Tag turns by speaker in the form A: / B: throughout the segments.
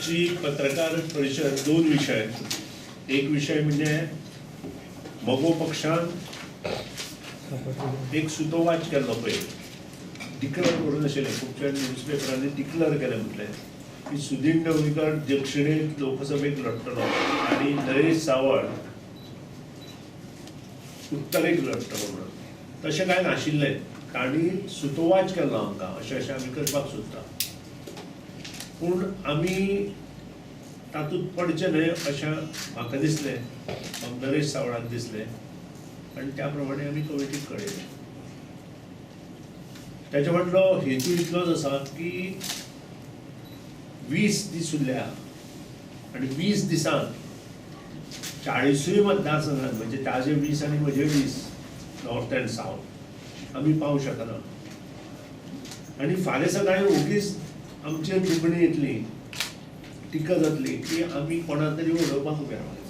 A: आजची पत्रकार परिषद दोन विषय. एक विषय म्हणजे मगो पक्षान एक सुतोवाच केल्लो पळय, डिक्लेअर करून आशिल्लें, खुबशा न्यूजपेपरांनी डिक्लेअर केलें म्हटलें की सुदीन ढवळीकर दक्षिणेंत लोकसभेक लढटलो आनी नरेश सावळ उत्तरेक लढटलो म्हणून. तशें कांय नाशिल्लें, तांणी सुतोवाच केल्लो आमकां, अशें आमी करपाक सोदता. पूण आमी तातूंत पडचे न्हय अशें म्हाका दिसलें, नरेश सावळाक दिसलें, आनी त्या प्रमाणे आमी कमिटीक कळयलें. ताचे फाटलो हेतू इतलोच आसा की 20 दीस उरल्या आनी 20 दिसांत 40 मतदारसंघात, म्हणजे ताजे 20 आनी म्हजे 20 नॉर्थ एंड सावथ आमी पावूंक शकना. आनी फाल्यां सकाळीं ओगीच आमचेर दुखणी येतली, टिका जातली की आमी कोणा तरी उडोवपाक उबे रावले.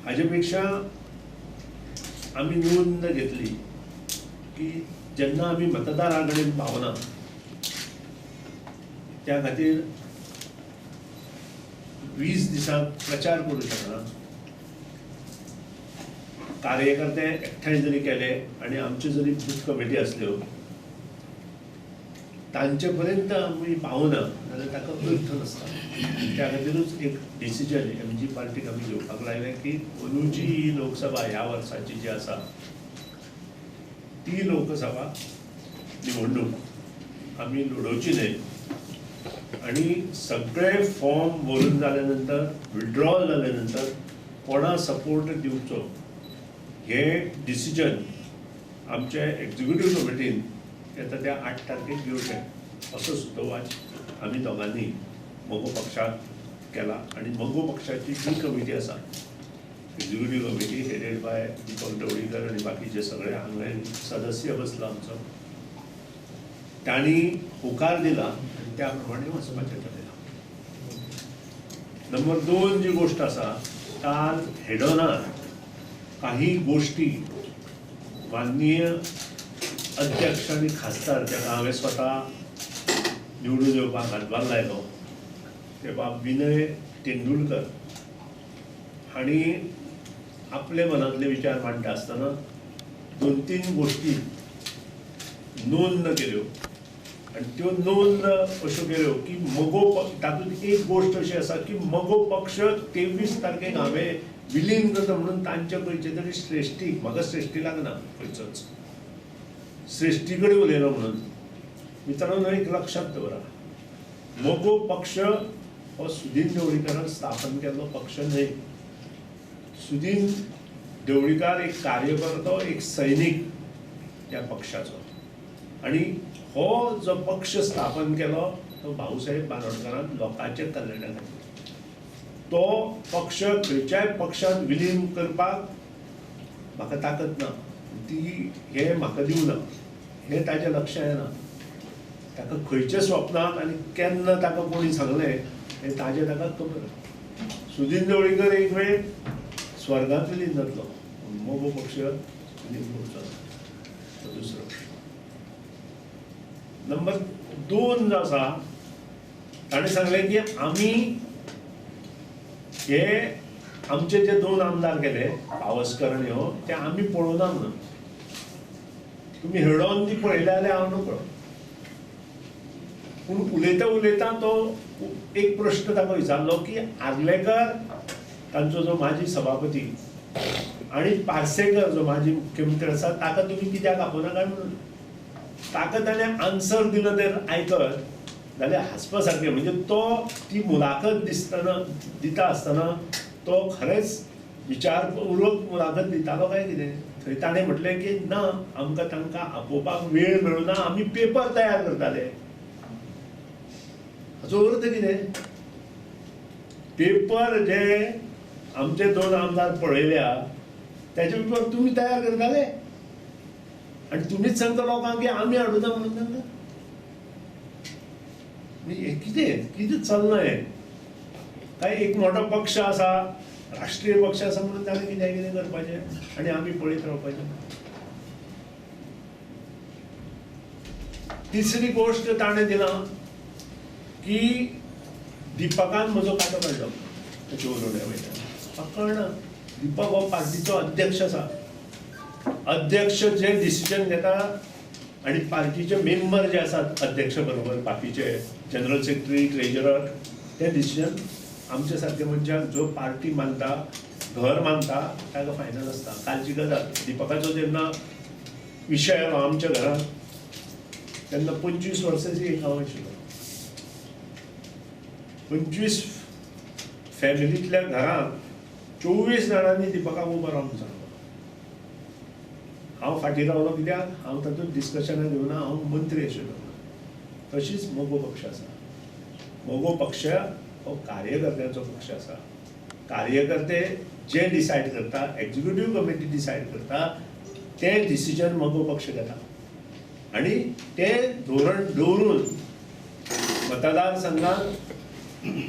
A: हाजे पेक्षा आमी नोंद घेतली की जेन्ना आमी मतदारा कडेन पावना त्या खातीर 20 दिसांक प्रचार करूं शकना. कार्यकर्ते एकठांय जरी केले आनी आमच्यो जरी बूथ कमिटी आसल्यो, तांचे पर्यंत आमी पावना जाल्यार ताका अर्थ नासता. त्या खातीरूच एक डिसिजन एमजी पार्टीक आमी घेवपाक लायलें की अंदूची ही लोकसभा ह्या वर्साची जी आसा ती लोकसभा निवडणूक आमी लडोवची न्हय. आनी सगळे फॉर्म भरून जाल्या नंतर, विड्रॉल जाल्या नंतर कोणा सपोर्ट दिवचो हे डिसिजन आमच्या एक्झिक्युटीव कमिटीन येता त्या 8 तारखेक घेवचें असो सुतोवाच आमी दोगांनी मगो पक्षाक केला. आनी मगो पक्षाची जी कमिटी आसा, executive committee headed by Deepak Dhavalikar आनी बाकीचे सगळे हांगा सदस्य बसला आमचो, तांणी होकार दिला आनी त्या प्रमाणे वचपाचें ठरयलां. नंबर 2 जी गोष्ट आसा, काल हेडोनार काही गोष्टी माननीय अध्यक्ष आनी खासदार ज्याका हांवें स्वता निवडून येवपाक हातभार लायलो, ते बाब विनय तेंडुलकर हांणी आपले मनांतले विचार मांडटा आसतना 2-3 गोष्टी नोंद केल्यो. आनी त्यो नोंद अश्यो केल्यो की मगो, तातूंत एक गोष्ट अशी आसा की मगो पक्ष 23 तारखेक हांवें विलीन करता म्हणून तांचे खंयचे तरी श्रेश्ठीक, म्हाका श्रेश्ठी लागना खंयचोच, श्रेश्ठी कडेन उलयलो म्हणून. मित्रांनो, एक लक्षात दवरा, मगो पक्ष हो सुदीन ढवळीकरान स्थापन केल्लो पक्ष न्हय. सुदीन ढवळीकर एक कार्यकर्तो, एक सैनीक त्या पक्षाचो. आनी हो जो पक्ष स्थापन केलो तो भाऊसाहेब बांदोडकरान लोकांच्या कल्याणा खातीर. तो पक्ष खंयच्याय पक्षांत विलीन करपाक म्हाका ताकद ना, ती हे म्हाका दिवना, हे ताचें लक्ष येना. ताका खंयच्या स्वप्नांत आनी केन्ना ताका कोणी सांगलें हें ताजें ताका खबर. सुदीन ढवळीकर एक वेळ स्वर्गांत विलीन जातलो, मगो पक्ष विलीन करचो ना. तो दुसरो प्रश्न. नंबर 2 जो आसा, ताणें सांगलें की आमी हे आमचे जे 2 आमदार केले, पावसकर आनी हो, ते आमी पळोवना म्हणून. तुमी हेडोन ती पळयल्या जाल्यार हांव नकळो. पूण उलयता उलयता तो एक प्रश्न ताका विचारलो की आर्लेकर तांचो जो माजी सभापती आनी पार्सेकर जो माजी मुख्यमंत्री आसा, ताका तुमी कित्याक आपोवना काय म्हणून. ताका ताणें आन्सर दिलो तें आयकत जाल्यार हांसपा सारकें. म्हणजे तो ती मुलाखत दिता आसतना तो खरेंच विचारपूर्वक मुलाखत दितालो काय कितें. थंय ताणें म्हटलें की ना, आमकां तांकां आपोवपाक वेळ मेळुना, आमी पेपर तयार करताले. हाचो अर्थ कितें? पेपर जे आमचे 2 आमदार पळयल्या त्याचे पेपर तुमी तयार करताले आनी तुमीच सांगता लोकांक की आमी हाडुना म्हणून तांकां. हें कितें चलना हें? काय एक मोठो पक्ष आसा, राष्ट्रीय पक्ष आसा म्हणून ताणें कितें करपाचें आनी आमी पळयत रावपाचें. तिसरी गोष्ट ताणें दिला की दिपकान म्हजो कांटो काडलो ताचे उलोवण्या वयल्यान. म्हाका कळना दिपक हो पार्टीचो अध्यक्ष आसा. अध्यक्ष जे डिसिजन घेता आनी पार्टीचे मेंबर जे आसात अध्यक्ष बरोबर बाकीचे जनरल सेक्रेटरी ट्रेजरर ते डिसिजन आमचे सारके मनशाक जो पार्टी मानता घर मानता ताका फायनल आसता. कालची गजाल दिपकाचो जेन्ना विशय आयलो आमच्या घरांत तेन्ना 25 वर्सांची एक हांव आशिल्लो. 25 फॅमिलींतल्या घरांत 24 जाणांनी दिपकाक उबो रावंक सांगलो. हांव फाटीं रावलो कित्याक हांव तातूंत डिस्कशनाक येवना, हांव मंत्री आशिल्लो. तशीच मोगो पक्ष आसा. मोगो पक्ष हो कार्यकर्त्यांचो पक्ष आसा. कार्यकर्ते जे डिसायड करता, एक्झिक्युटीव कमिटी डिसायड करता, ते डिसिजन मोगो पक्ष घेता आनी ते धोरण दवरून मतदारसंघात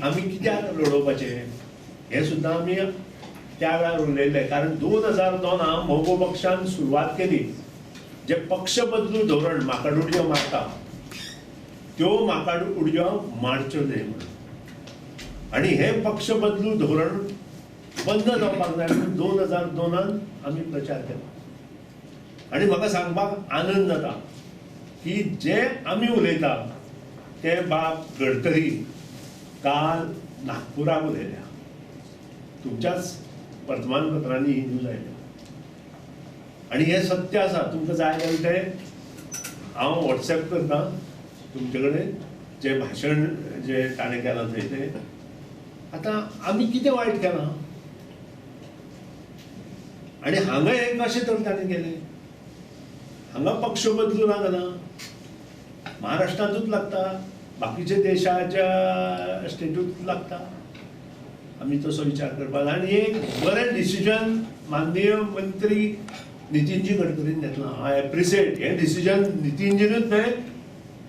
A: आमी कित्याक लडोवपाचें हें सुद्दां आमी त्या वेळार उलयल्लें. कारण 2002 मोगो पक्षान सुरवात केली. जे पक्ष बदलू धोरण माकड उडयो मारता त्यो माकड उडयो मारच्यो न्हय म्हणून. आनी हें पक्ष बदलू धोरण बंद जावपाक जाय म्हणून 2002 आमी प्रचार केलो. आनी म्हाका सांगपाक आनंद जाता की जे आमी उलयता ते बाब गडकरी काल नागपुराक उलयल्या. तुमच्याच वर्तमानपत्रांनी ही न्यूज आयल्या आनी हें सत्य आसा. तुमकां जाय जाल्यार तें हांव वॉट्सॅप करतां तुमचे कडेन जें भाशण जें ताणें केलां थंय तें. आतां आमी कितें वायट केलां आनी हांगा हें कशें तर ताणें केलें. हांगा पक्ष बदलू ना जाल्यार महाराष्ट्रांतूच लागता, बाकीच्या देशाच्या स्टेटूच लागता. आमी तसो विचार करपाक जाय. आनी एक बरें डिसिजन माननीय मंत्री नितीनजी गडकरीन घेतलां. आय एप्रिशिएट हें डिसिजन. नितीनजीनूच न्हय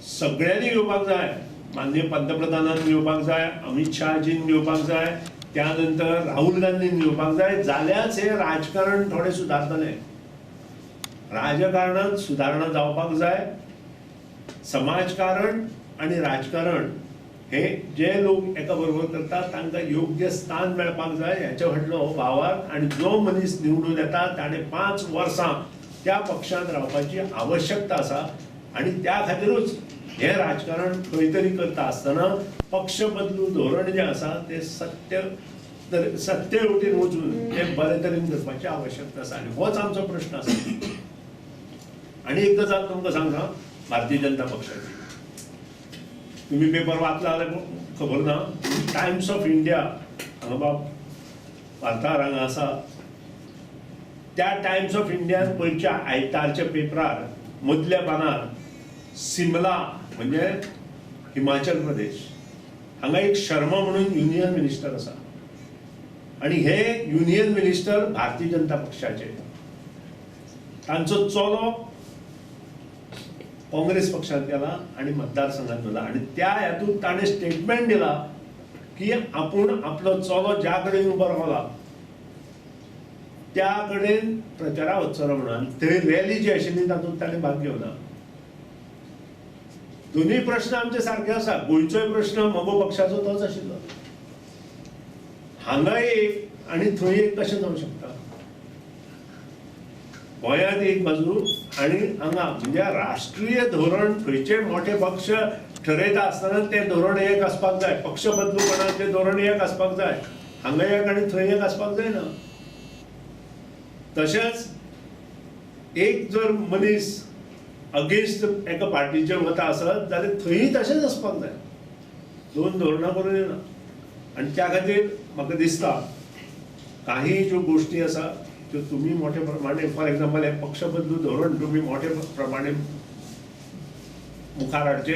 A: सगळ्यांनी घेवपाक जाय. माननीय पंतप्रधानान घेवपाक जाय, अमित शहाजीन घेवपाक जाय, त्या नंतर राहुल गांधीन घेवपाक जाय. जाल्यारच हें राजकारण थोडें सुदारतलें. राजकारणांत सुदारणा जावपाक जाय. समाजकारण आनी राजकारण हे जे लोक एका बरोबर करतात तांकां योग्य स्थान मेळपाक जाय हेचे फाटलो हो वावर. आनी जो मनीस निवडून येता ताणें 5 वर्सां त्या पक्षांत रावपाची आवश्यकता आसा. आनी त्या खातीरूच हें राजकारण खंय तरी करता आसतना पक्ष बदलू धोरण जें आसा तें सत्य वटेन वचून तें बरे तरेन करपाची आवश्यकता आसा. आनी होच आमचो प्रश्न आसा. आनी एक गजाल तुमकां सांगता भारतीय जनता पक्षाची. तुम्ही पेपर वाचला जाल्यार खबर ना. टायम्स ऑफ इंडिया हांगा बाब वार्ताहर हांगा आसा. त्या टायम्स ऑफ इंडियान पयच्या आयतारच्या पेपरार मदल्या पानार सिमला म्हणजे हिमाचल प्रदेश हांगा एक शर्मा म्हणून युनियन मिनिस्टर आसा. आनी हे युनियन मिनिस्टर भारतीय जनता पक्षाचे. तांचो चलो काँग्रेस पक्षात गेला आणि मतदारसंघात गेला. आणि त्या हातूंत ताणें स्टेटमेंट दिला की आपूण आपलो चलो ज्या कडेन उबो रावला त्या कडेन प्रचाराक वचचलो म्हणून. आनी थंय रॅली जी आशिल्ली तातूंत ताणें भाग घेवना. दोनूय प्रश्न आमचे सारके आसा. गोंयचोय प्रश्न मोगो पक्षाचो तोच आशिल्लो. हांगा एक आनी थंय एक कशें जावंक शकता. गोंयांत एक बाजू आनी हांगा म्हणजे राष्ट्रीय धोरण खंयचे मोठे पक्ष ठरयता आसतना तें धोरण एक आसपाक जाय. पक्ष बदलूपणाचें धोरण एक आसपाक जाय. हांगा एक आनी थंय एक आसपाक जायना. तशेंच एक जर मनीस अगेन्स्ट एका पार्टीचे वता आसत जाल्यार थंयय तशेंच आसपाक जाय. दोन धोरणां करून येना. आनी त्या खातीर म्हाका दिसता काही ज्यो गोश्टी आसा त्यो तुमी मोठे प्रमाणे फॉर एक्झाम्पल हे पक्ष बदलू धोरण तुमी मोठे प्रमाणे मुखार हाडचे.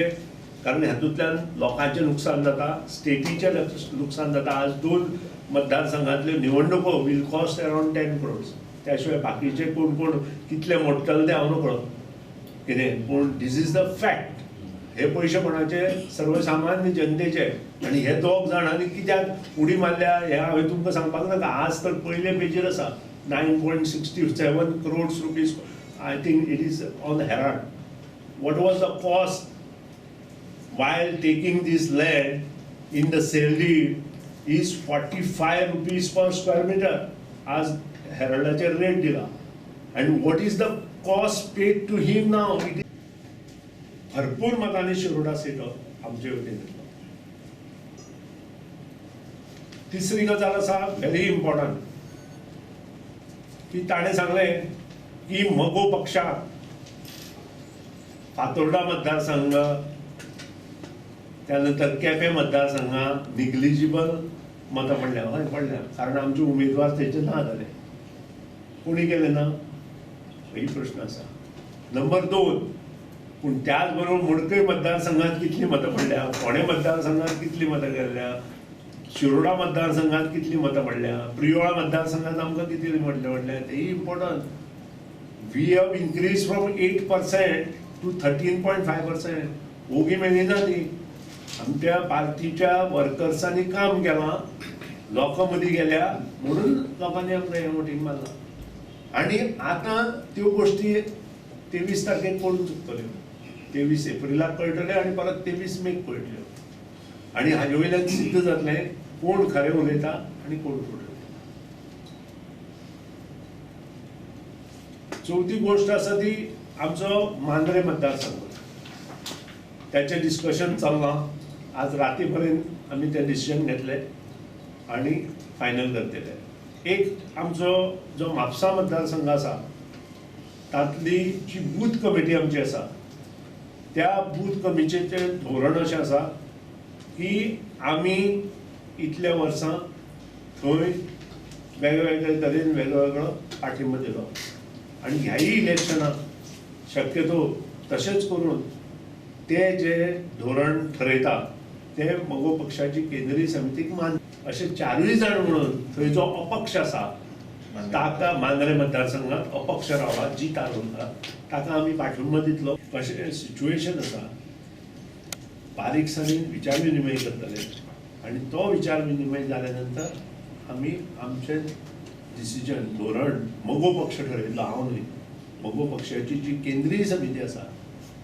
A: कारण हातूंतल्यान लोकांचें नुकसान जाता, स्टेटीचें नुकसान जाता. आज 2 मतदारसंघांतल्यो निवडणुको वील कॉस्ट अराउंड 10 crores. त्या शिवाय बाकीचे कोण कोण कितले मोडटले ते हांव नकळो कितें. पूण दीस इज द फॅक्ट. हे पयशे कोणाचे सर्वसामान्य जनतेचे. आनी हे 2 जाणांनी कित्याक उडी मारल्या हें हांवें तुमकां सांगपाक नाका. आज तर पयले पेजीर आसा 9.67 crores rupees. I think it is on Herald. What was the cost while taking this land in the sale deed is 45 rupees per square meter. आज हेरल्डाचे रेट दिला. And what is the cost paid to him now? भरपूर मतांनी Shiroda seat आमचे वतीन दिलो. तिसरी गजाल आसा व्हेरी इम्पॉर्टंट की ताणें सांगलें की मगो पक्षाक फातोर्डा मतदारसंघ त्यानंतर केपें मतदारसंघात निग्लिजिबल मतां पडल्या. हय पडल्या, कारण आमचे उमेदवार थंयचे ना जाले. कोणी केले ना ही प्रश्न आसा. नंबर 2, पूण त्याच बरोबर मडकय मतदारसंघात कितली मतां पडल्या, फोंडे मतदारसंघात कितली मतां गेल्या, शिरोडा मतदारसंघात कितली मतां पडल्या, प्रियोळा मतदारसंघात आमकां कितली मतां पडल्या तेही important. We have increase from 8% to 13.5%. ओगी मेळिना ती. आमच्या पार्टीच्या वर्कर्सांनी काम केलां, लोकां मदीं गेल्या म्हणून लोकांनी आमकां हें वोटींग मारलां. आनी आतां त्यो गोश्टी 23 तारखेक पडून चुकतल्यो. 23 एप्रिलाक कळटले आनी परत 23 मेक कळटल्यो. आनी हाजे वयल्यान सिद्ध जातलें कोण खरें उलयता आनी कोण खोटें उलयता. चवथी गोश्ट आसा ती आमचो मांद्रे मतदारसंघ. त्याचें डिस्कशन चल्लां. आज राती पर्यंत आमी तें डिसिजन घेतलें आनी फायनल करतले. एक आमचो जो म्हापसा मतदारसंघ आसा तातली जी बूथ कमिटी आमची आसा त्या बूथ कमिटीचें धोरण अशें आसा की आमी इतल्या वर्सां थंय वेगवेगळे तरेन वेगळो पाठिंबो दिलो. आनी ह्याय इलेक्शनाक शक्यतो तशेंच करून ते जे धोरण ठरयता ते मगो पक्षाची केंद्रीय समितीक मान. अशे 4य जाण म्हणून थंय जो अपक्ष आसा ताका मांद्रे मतदारसंघात अपक्ष रावला जी तालुका ताका आमी पाठिंबो दितलो. अशें सिच्युएशन आसा. बारीकसाणेन विचार विनिमय करतले आनी तो विचार विनिमय जाल्या नंतर आमी आमचें डिसिजन धोरण मगो पक्ष ठरयतलो. हांव न्ही, मगो पक्षाची जी केंद्रीय समिती आसा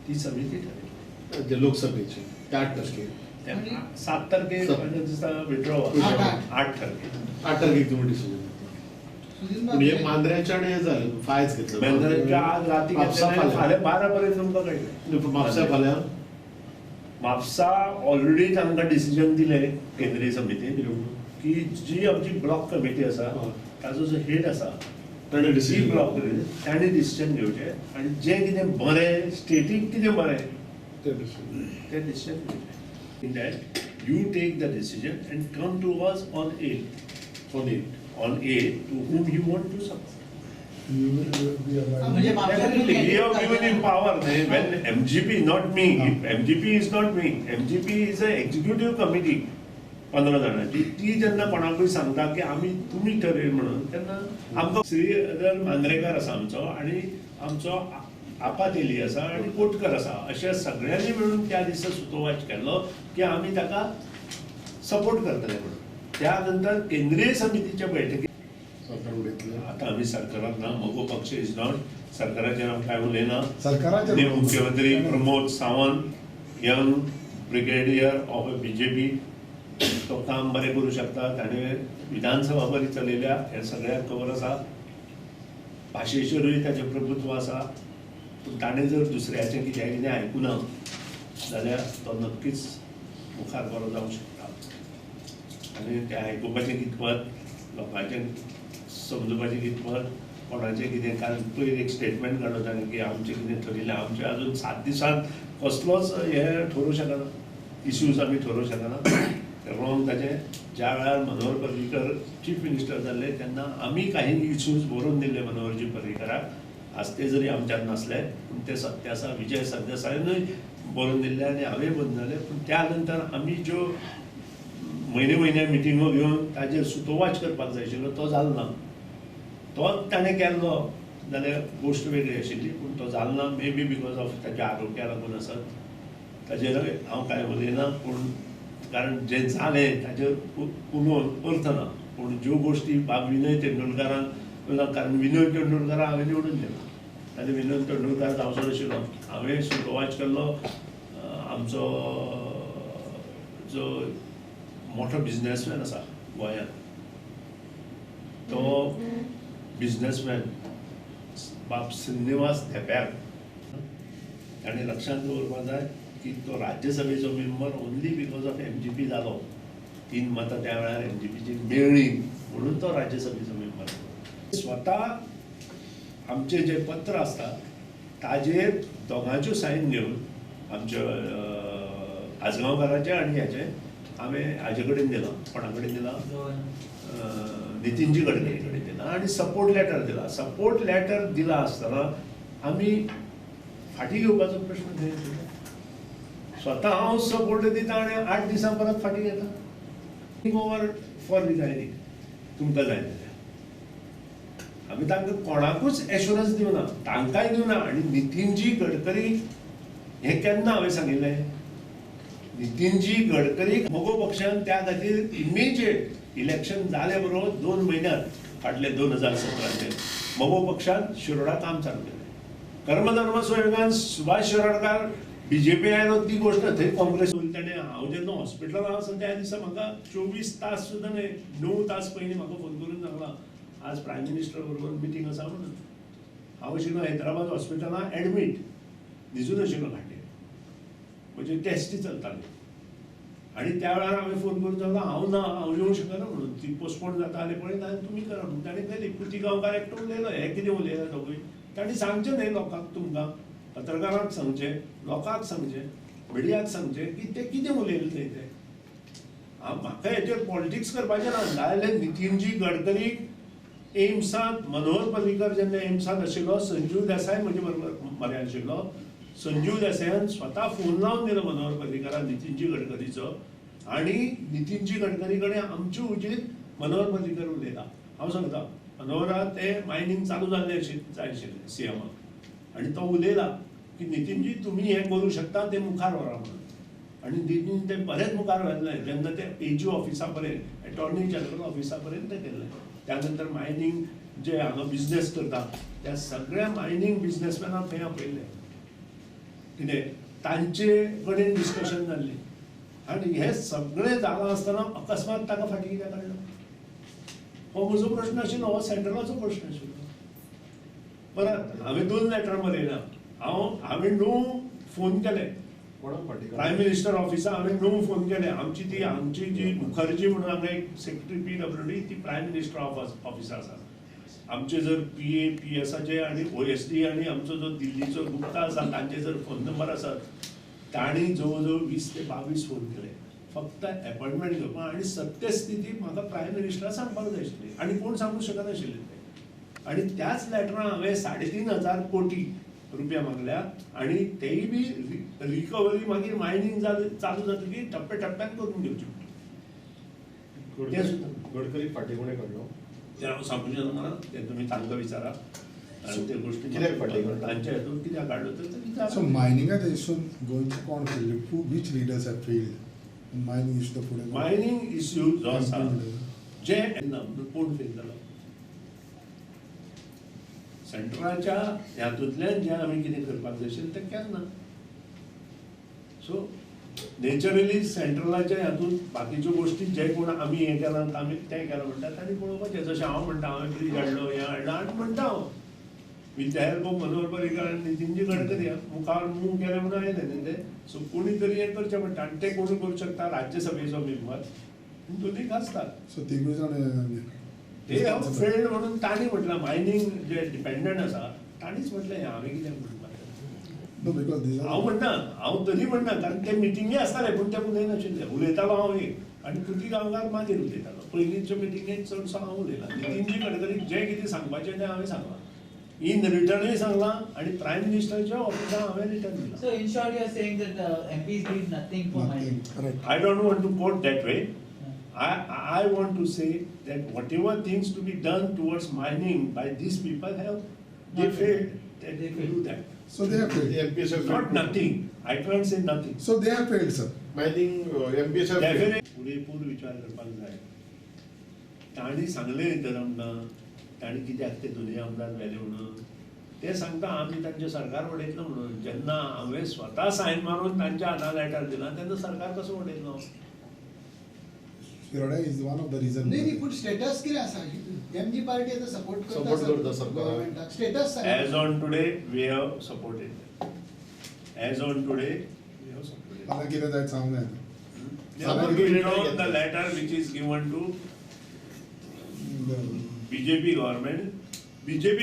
A: ती समिती ठरयतली.
B: लोकसभेचे 8%
A: 7 तारखेक विड्रॉ 8 तारखेक
B: 8 तारखेक तुम्ही डिसिजन घेतलं. पण हे मांद्र्याच्या आणि हे झालं फायच घेतलं.
A: मांद्र्याच्या आज राती फाल्यां 12 पर्यंत तुमकां कळटलें.
B: म्हापसा फाल्यां
A: म्हापसा ऑलरेडी तांकां डिसिजन दिलें केंद्रीय समितीन की जी आमची ब्लॉक कमिटी आसा ताजो जो हेड आसा
B: ताणें
A: ती
B: डिसिजन
A: ब्लॉक ताणें डिसिजन घेवचें आनी जें कितें बरें स्टेटीक कितें बरें तें डिसिजन घेवचें. In that you take the decision and come to us on 8 to whom you want to support.
C: म्हणजे
A: Definitely, we have given him power. When MGP, not me, MGP is not me. MGP is an executive committee. 15 जाणांची. ती जेन्ना कोणाकूय सांगता की आमी तुमी ठरय म्हणून तेन्ना आमकां श्रीधर मांद्रेकार आसा आमचो आनी आमचो आपातेली आसा आनी कोटकर आसा. अशें सगळ्यांनी मेळून त्या दिसा सुतोवाच केल्लो की आमी ताका सपोर्ट करतले म्हणून. त्या नंतर केंद्रीय समितीच्या बैठकीत आता आम्ही सरकारात ना, मगो पक्ष इज नॉट सरकाराचेर आमी कांय उलयना. मुख्यमंत्री Pramod Sawant young brigadier of BJP तो काम बरें करूं शकता. ताणें विधानसभा बरी चलयल्या हें सगळ्यांक खबर आसा. भाशेचेरूय ताचें प्रभुत्व आसा. पूण ताणें जर दुसऱ्याचें कितें आयकुना जाल्यार तो नक्कीच मुखार बरो जावंक शकता. आनी तें आयकुपाचें कितपत, लोकांचें समजुपाचें कितपत, कोणाचें कितें. कारण पयर एक स्टेटमेंट काडलो ताणें की आमचें कितें थरयलें. आमचें अजून 7 दिसांत कसलोच हें ठरूं शकना, इश्यूज आमी ठरूं शकना. रोंग ताचें ज्या वेळार मनोहर पर्रीकर चीफ मिनिस्टर जाल्ले तेन्ना आमी काही इश्यूज बरोवन दिल्ले मनोहरजी पर्रीकराक. आज ते जरी आमच्यात नसले पूण ते सत्य आसा. विजय सरदेसायानूय बरोवन दिल्ले आनी हांवें बरोवन जालें. पूण त्या नंतर आमी ज्यो म्हयन्या मिटिंगो घेवन ताजेर सुतोवाच करपाक जाय आशिल्लो तो जालो ना. तोच ताणें केल्लो जाल्यार गोश्ट वेगळी आशिल्ली. पूण तो जालो ना. मे बी बिकॉज ऑफ ताच्या आरोग्या लागून आसत. ताजेर हांव कांय उलयना. पूण कारण जें जालें ताजेर उलोवन अर्थ ना. पूण ज्यो गोश्टी बाब विनय तेंडुलकरान, कारण विनय तेंडुलकराक हांवें निवडून दिला. ताणें विनय तेंडुलकार जावचो नाशिल्लो. हांवें सुतोवाच केल्लो आमचो जो मोठो बिझनेसमॅन आसा गोंयांत. तो बिझनेसमॅन बाब श्रीनिवास धेप्याक ताणें लक्षांत दवरपाक जाय की तो राज्यसभेचो member only because of MGP जालो. 3 मतां त्या वेळार MGPची मेळ्ळी म्हणून तो राज्यसभेचो मेंबर. स्वता आमचे जे पत्र आसता ताजेर दोगांच्यो सायन घेवन आमच्या आजगांवकाराचे आनी हेचे हांवें हाजे कडेन दिला. कोणा कडेन दिला? नितीनजी गडकरी कडेन दिला आनी सपोर्ट लेटर दिला. सपोर्ट लेटर दिला आसतना आमी फाटीं घेवपाचो प्रश्न थंय येतलो. स्वता हांव सपोर्ट दिता आनी 8 दिसां परत फाटीं घेता. ओवर फॉर रिटायरिंग तुमकां जाय जाल्यार आमी तांकां कोणाकूच एश्युरन्स दिवना, तांकांय दिवना. आनी नितीनजी गडकरी हें केन्ना हांवें सांगिल्लें? नितीनजी गडकरीक मोगो पक्षान त्या खातीर इमिजिएट इलेक्शन जाले बरोबर 2 म्हयन्यांत फाटले 2017 मोगो पक्षान शिरोडा काम चालू केलें. कर्मधर्म सुयोगान सुभाष शिरोडकार BJP आयलो ती गोश्ट थंय काँग्रेस ताणें हांव जेन्ना हॉस्पिटलांत आसा त्या दिसा म्हाका 24 तास सुद्दां न्हय 9 तास पयलीं म्हाका फोन करून सांगला आज प्रायम मिनिस्टर बरोबर मिटींग आसा म्हणून. हांव आशिल्लो हैदराबाद हॉस्पिटलांत एडमीट, न्हिजून आशिल्लो खाटीर, म्हणजे टेस्टी चलताल्यो. आनी त्या वेळार हांवें फोन करून सांगलो हांव ना, हांव येवंक शकना म्हणून. ती पोस्टपोन जाता जाल्यार पळय आनी तुमी करा म्हणून ताणें केली. कुती गांवकार एकटो उलयलो, हे कितें उलयला दोगूय. ताणें सांगचें न्हय लोकांक, तुमकां पत्रकारांक सांगचें, लोकांक सांगचें, मिडियाक सांगचें की ते कितें उलयलें थंय ते. म्हाका हेचेर पॉलिटिक्स करपाचें ना. जाल्यार नितीनजी गडकरीक एम्सांत मनोहर पर्रीकर जेन्ना एम्सांत आशिल्लो, संजीव देसाय म्हजे बरोबर मरे आशिल्लो, संजीव देसायान स्वता फोन लावन दिलो मनोहर पर्रीकाराक नितीनजी गडकरीचो. आनी नितीनजी गडकरी कडेन आमचे उजीर मनोहर पर्रीकर उलयला. हांव सांगता मनोहरा ते मायनींग चालू जाल्लें जाय आशिल्लें CMाक. आनी तो उलयला की नितीनजी तुमी हें करूं शकता तें मुखार व्हरा म्हणून. आनी नितीन तें बरेंच मुखार व्हेल्लें. जेन्ना ते AG ऑफिसा पर्यंत, अटॉर्नी जनरल ऑफिसा पर्यंत तें गेल्लें. त्या नंतर मायनींग जे हांगा बिझनेस करता त्या सगळ्या मायनींग बिझनेसमॅनाक थंय आपयल्ले. कितें तांचे कडेन डिस्कशन जाल्लें. आनी हें सगळें जालां आसतना अकस्मात ताका फाटीं कित्याक काडलो? हो म्हजो प्रश्न आशिल्लो, हो सेंट्रलाचो प्रश्न आशिल्लो. परत हांवें 2 लेटर बरयला. हांवें 9 फोन केले प्रायम मिनिस्टर ऑफिसा. हांवें 9 फोन केले. आमची जी मुखर्जी म्हणून हांगा एक सेक्रेटरी PWD ती प्रायम मिनिस्टर ऑफिसा आसा. आमचे जर PA PSाचे आनी OSD आनी आमचो जो दिल्लीचो गुप्ता आसा तांचे जर फोन नंबर आसात. तांणी जवळ जवळ 20 ते 22 फोन केले फक्त अपॉइंटमेंट घेवपाक. आनी सत्यस्थिती म्हाका प्रायम मिनिस्टराक सांगपाक जाय आशिल्ली आनी कोण सांगूंक शकनाशिल्ले ते. आनी त्याच लेटरान हांवें 3,500 कोटी रुपया मागल्यात. आनी तेय बी रिकवरी मागीर मायनींग चालू जातकीर टप्प्या टप्प्यान करून घेवची. ते सुद्दां
B: गडकरी फाटीं कोणें काडलो
A: ते हांव सांगूंक शकना. ते तुमी तांकां विचारा. आनी ते गोश्टी
B: कित्याक फाटीं काडलो?
A: तांच्या हातून कित्याक काडलो तर विचारा.
C: So mining at issue गोंयचे कोण केल्ले? Which leaders have failed? Mining issue तो फुडें
A: मायनींग इश्यू जो आसा जे कोण फेल जालो सेंट्रलाच्या हातूंतल्यान जें आमी कितें करपाक जाय आशिल्लें तें केन्ना. सो नेचरली सेंट्रलाच्या हातूंत बाकीच्यो गोश्टी जे कोण आमी हें केलां आमी तें केलां म्हणटात आनी पळोवपाचें. जशें हांव म्हणटा हांवें ब्रीज हाडलो हें हाडलो आनी म्हणटा हांव with the help of Manohar Parrikar आनी नितीनजी गडकरी मुखार मूव केलें म्हणून आयलें न्ही ते. सो कोणी तरी हें करचें पडटा आनी तें कोण करूंक शकता? राज्यसभेचो मेंबर दोनीक आसतात.
C: So तिगूय जाण
A: ते हांव फेल्ड म्हणून तांणी म्हटलां. मायनींग जे डिपेंडंट आसा तांणीच म्हटलें हें हांवें कित्याक म्हणपाक.
C: No, because these are
A: हांव म्हणना, हांव तरी म्हणना कारण ते मिटिंगे आसताले पूण ते उलयनाशिल्ले. उलयतालो हांव एक आनी कुती गांवकार मागीर उलयतालो. पयलींच्यो मिटिंगेक चडसो हांव उलयला. नितीनजी गडकरीक जें कितें सांगपाचें तें हांवें सांगलां. इन रिटर्नूय सांगलां आनी प्रायम मिनिस्टरच्या ऑफिसान हांवें रिटर्न दिलां.
D: So in short, you are saying that MPs did nothing for mining.
C: correct.
A: I don't want to quote that way. I want to say that whatever things to be done towards mining by these people they failed. They do that.
C: So they have failed.
B: MPs have
A: Not nothing. I can't say nothing.
C: So they have failed, sir.
B: Mining MPs have failed.
A: Definitely पुरेपूर विचार करपाक जाय. तांणी सांगलें तर आमकां तांणी कित्याक ते दोनूय आमदार व्हेले म्हणून. ते सांगता आमी तांचे सरकार उडयतलो म्हणून. जेन्ना हांवें स्वता सायन मारून तांच्या हातांत लेटर दिलां तेन्ना सरकार कसो उडयतलो?
C: Kiroda is one of the reasons.
E: नाही नाही, पण स्टेटस कितें आसा एमजी पार्टी आतां सपोर्ट
B: Support करता सरकाराक.
E: गव्हर्नमेंटाक status
A: As on today, we have supported them. As on today, we have supported them.
C: मला कितें जाय सांगूंक जाय.
A: They have not withdrawn the letter which is given to BJP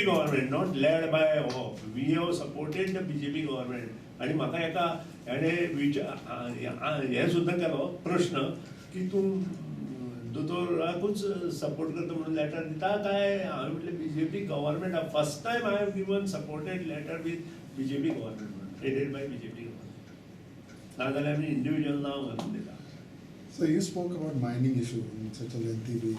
A: government, not led by OFF. We have supported the BJP government. आणि म्हाका एका हे सुद्दां केलो प्रश्न की तूं दोतोराकूच सपोर्ट करता म्हणून लेटर दिता काय. हांवें म्हटलें BJP government first time I have given supported letter with BJP government headed by BJP government. नाजाल्यार आमी इंडिविज्युअल नांव घालून दिता.
C: So you spoke about mining issue in such a lengthy way.